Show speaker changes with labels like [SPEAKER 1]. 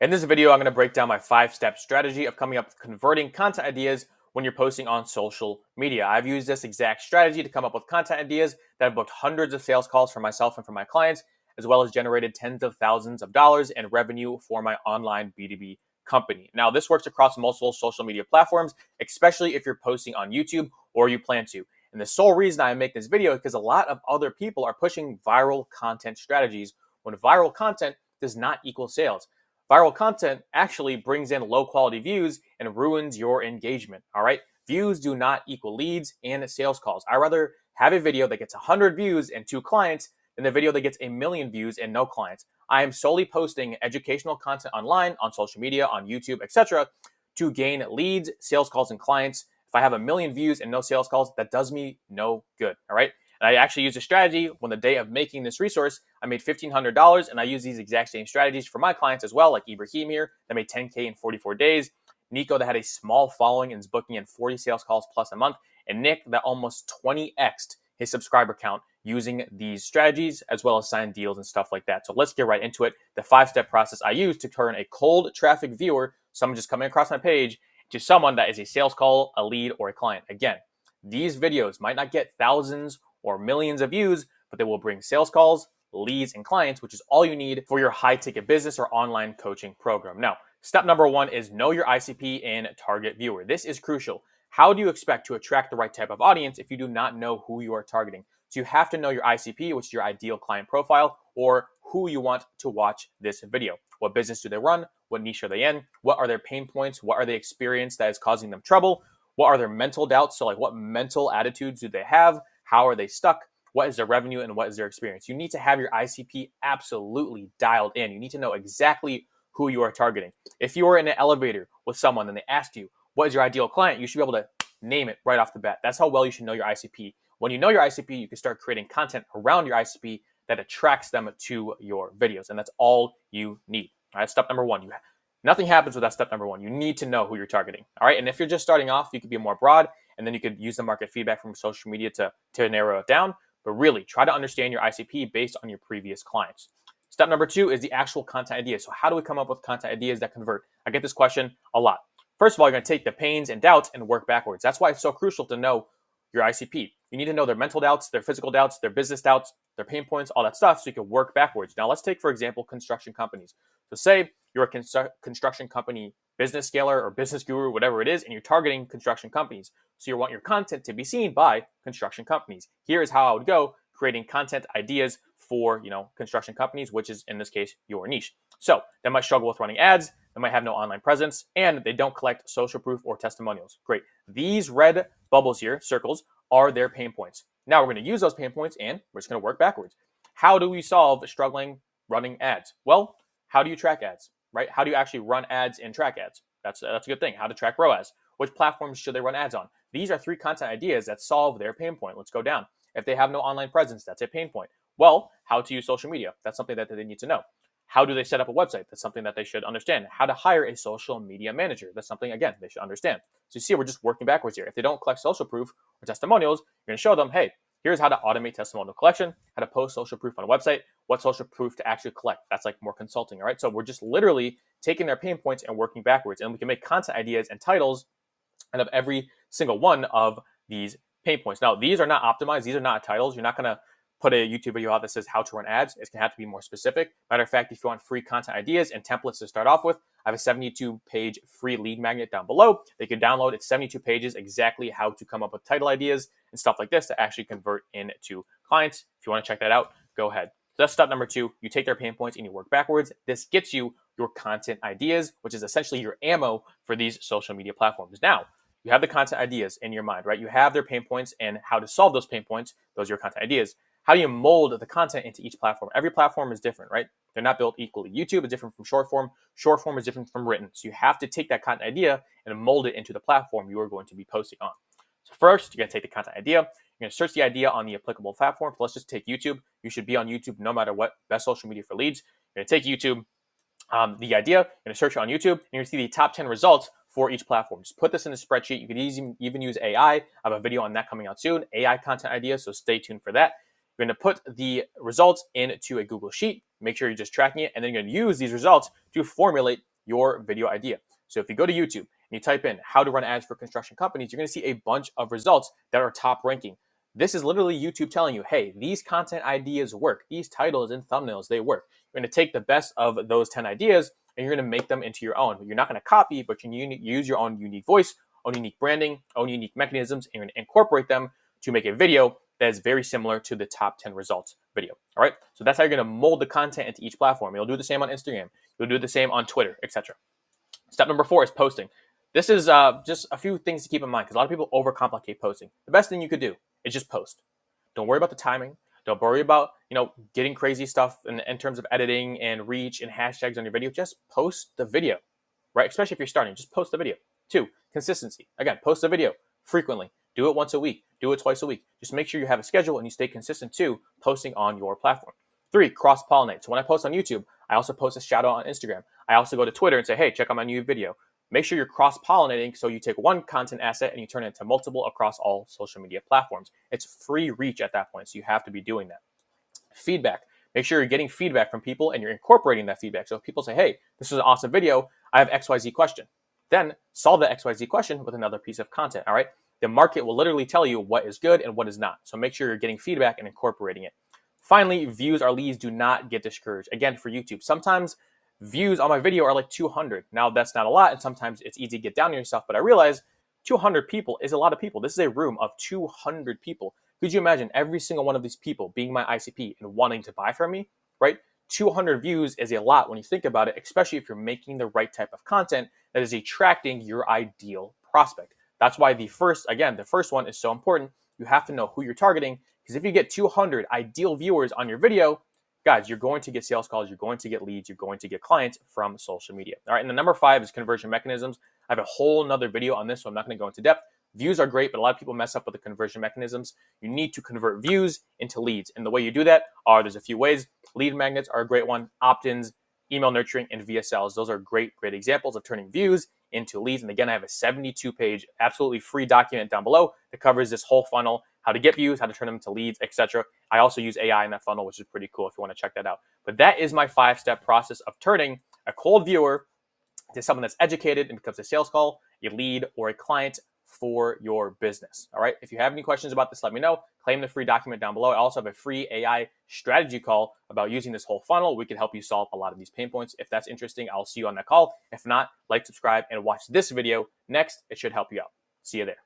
[SPEAKER 1] In this video, I'm going to break down my 5-step strategy of coming up with converting content ideas when you're posting on social media. I've used this exact strategy to come up with content ideas that have booked hundreds of sales calls for myself and for my clients, as well as generated tens of thousands of dollars in revenue for my online B2B company. Now, this works across multiple social media platforms, especially if you're posting on YouTube or you plan to. And the sole reason I make this video is because a lot of other people are pushing viral content strategies when viral content does not equal sales. Viral content actually brings in low quality views and ruins your engagement. All right. Views do not equal leads and sales calls. I'd rather have a video that gets 100 views and 2 clients than the video that gets 1,000,000 views and no clients. I am solely posting educational content online, on social media, on YouTube, etc., to gain leads, sales calls, and clients. If I have 1,000,000 views and no sales calls, that does me no good. All right. And I actually used a strategy when the day of making this resource, I made $1,500, and I use these exact same strategies for my clients as well, like Ibrahim here, that made 10K in 44 days, Nico that had a small following and is booking in 40 sales calls plus a month, and Nick that almost 20x'd his subscriber count using these strategies, as well as signed deals and stuff like that. So let's get right into it. The 5-step process I use to turn a cold traffic viewer, someone just coming across my page, to someone that is a sales call, a lead, or a client. Again, these videos might not get thousands or millions of views, but they will bring sales calls, leads, and clients, which is all you need for your high-ticket business or online coaching program. Now, step number 1 is know your ICP and target viewer. This is crucial. How do you expect to attract the right type of audience if you do not know who you are targeting? So you have to know your ICP, which is your ideal client profile, or who you want to watch this video. What business do they run? What niche are they in? What are their pain points? What are they experiencing that is causing them trouble? What are their mental doubts? So like what mental attitudes do they have? How are they stuck? What is their revenue and what is their experience? You need to have your ICP absolutely dialed in. You need to know exactly who you are targeting. If you are in an elevator with someone and they ask you, what is your ideal client? You should be able to name it right off the bat. That's how well you should know your ICP. When you know your ICP, you can start creating content around your ICP that attracts them to your videos. And that's all you need. All right, step number 1. Nothing happens without step number 1. You need to know who you're targeting. All right. And if you're just starting off, you could be more broad, and then you could use the market feedback from social media to narrow it down. But really try to understand your ICP based on your previous clients. Step number 2 is the actual content ideas. So how do we come up with content ideas that convert? I get this question a lot. First of all, you're going to take the pains and doubts and work backwards. That's why it's so crucial to know your ICP. You need to know their mental doubts, their physical doubts, their business doubts, their pain points, all that stuff, so you can work backwards. Now, let's take, for example, construction companies. So say you're a construction company business scaler or business guru, whatever it is, and you're targeting construction companies. So you want your content to be seen by construction companies. Here is how I would go, creating content ideas for, construction companies, which is, in this case, your niche. So they might struggle with running ads, they might have no online presence, and they don't collect social proof or testimonials. Great. These red bubbles here, circles, are their pain points. Now we're going to use those pain points and we're just going to work backwards. How do we solve struggling running ads? Well, how do you track ads, right? How do you actually run ads and track ads? That's a good thing. How to track ROAS. Which platforms should they run ads on? These are 3 content ideas that solve their pain point. Let's go down. If they have no online presence, that's a pain point. Well, how to use social media. That's something that they need to know. How do they set up a website? That's something that they should understand. How to hire a social media manager. That's something, again, they should understand. So you see, we're just working backwards here. If they don't collect social proof or testimonials, you're going to show them, hey, here's how to automate testimonial collection, how to post social proof on a website, what social proof to actually collect. That's like more consulting, all right? So we're just literally taking their pain points and working backwards. And we can make content ideas and titles out of every single one of these pain points. Now, these are not optimized. These are not titles. You're not going to put a YouTube video out that says how to run ads. It's going to have to be more specific. Matter of fact, if you want free content ideas and templates to start off with, I have a 72-page free lead magnet down below. They can download. It's 72 pages, exactly how to come up with title ideas and stuff like this to actually convert into clients. If you want to check that out, go ahead. So that's step number 2. You take their pain points and you work backwards. This gets you your content ideas, which is essentially your ammo for these social media platforms. Now, you have the content ideas in your mind, right? You have their pain points and how to solve those pain points. Those are your content ideas. How do you mold the content into each platform? Every platform is different, right? They're not built equally. YouTube is different from short form. Short form is different from written. So you have to take that content idea and mold it into the platform you are going to be posting on. So first, you're going to take the content idea. You're going to search the idea on the applicable platform. So let's just take YouTube. You should be on YouTube no matter what. Best social media for leads. You're going to take YouTube, the idea. You're going to search it on YouTube. And you're going to see the top 10 results for each platform. Just put this in a spreadsheet. You could even use AI. I have a video on that coming out soon. AI content ideas. So stay tuned for that. You're going to put the results into a Google Sheet. Make sure you're just tracking it. And then you're going to use these results to formulate your video idea. So if you go to YouTube and you type in how to run ads for construction companies, you're going to see a bunch of results that are top ranking. This is literally YouTube telling you, hey, these content ideas work. These titles and thumbnails, they work. You're going to take the best of those 10 ideas and you're going to make them into your own. You're not going to copy, but you use your own unique voice, own unique branding, own unique mechanisms, and you're going to incorporate them to make a video that is very similar to the top 10 results video. All right. So that's how you're going to mold the content into each platform. You'll do the same on Instagram. You'll do the same on Twitter, etc. Step number 4 is posting. This is just a few things to keep in mind because a lot of people overcomplicate posting. The best thing you could do is just post. Don't worry about the timing. Don't worry about, getting crazy stuff in terms of editing and reach and hashtags on your video. Just post the video, right? Especially if you're starting, just post the video. 2, consistency. Again, post a video frequently. Do it once a week. Do it twice a week. Just make sure you have a schedule and you stay consistent to posting on your platform. 3, cross-pollinate. So when I post on YouTube, I also post a shout out on Instagram. I also go to Twitter and say, hey, check out my new video. Make sure you're cross-pollinating so you take one content asset and you turn it into multiple across all social media platforms. It's free reach at that point, so you have to be doing that. Feedback. Make sure you're getting feedback from people and you're incorporating that feedback. So if people say, hey, this is an awesome video, I have XYZ question. Then solve the XYZ question with another piece of content, all right? The market will literally tell you what is good and what is not. So make sure you're getting feedback and incorporating it. Finally, views or leads. Do not get discouraged. Again, for YouTube, sometimes views on my video are like 200. Now, that's not a lot, and sometimes it's easy to get down on yourself, but I realize 200 people is a lot of people. This is a room of 200 people. Could you imagine every single one of these people being my ICP and wanting to buy from me, right? 200 views is a lot when you think about it, especially if you're making the right type of content that is attracting your ideal prospect. That's why the first one is so important. You have to know who you're targeting, because if you get 200 ideal viewers on your video, guys, you're going to get sales calls, you're going to get leads, you're going to get clients from social media. All right, and the number 5 is conversion mechanisms. I have a whole nother video on this, so I'm not going to go into depth. Views are great, but a lot of people mess up with the conversion mechanisms. You need to convert views into leads, and the way you do that there's a few ways. Lead magnets are a great one, opt-ins, email nurturing, and VSLs. Those are great examples of turning views into leads. And again, I have a 72-page, absolutely free document down below that covers this whole funnel, how to get views, how to turn them into leads, etc. I also use AI in that funnel, which is pretty cool if you want to check that out. But that is my 5-step process of turning a cold viewer to someone that's educated and becomes a sales call, a lead, or a client for your business. All right. If you have any questions about this, let me know. Claim the free document down below. I also have a free AI strategy call about using this whole funnel. We can help you solve a lot of these pain points. If that's interesting, I'll see you on that call. If not, like, subscribe, and watch this video next. It should help you out. See you there.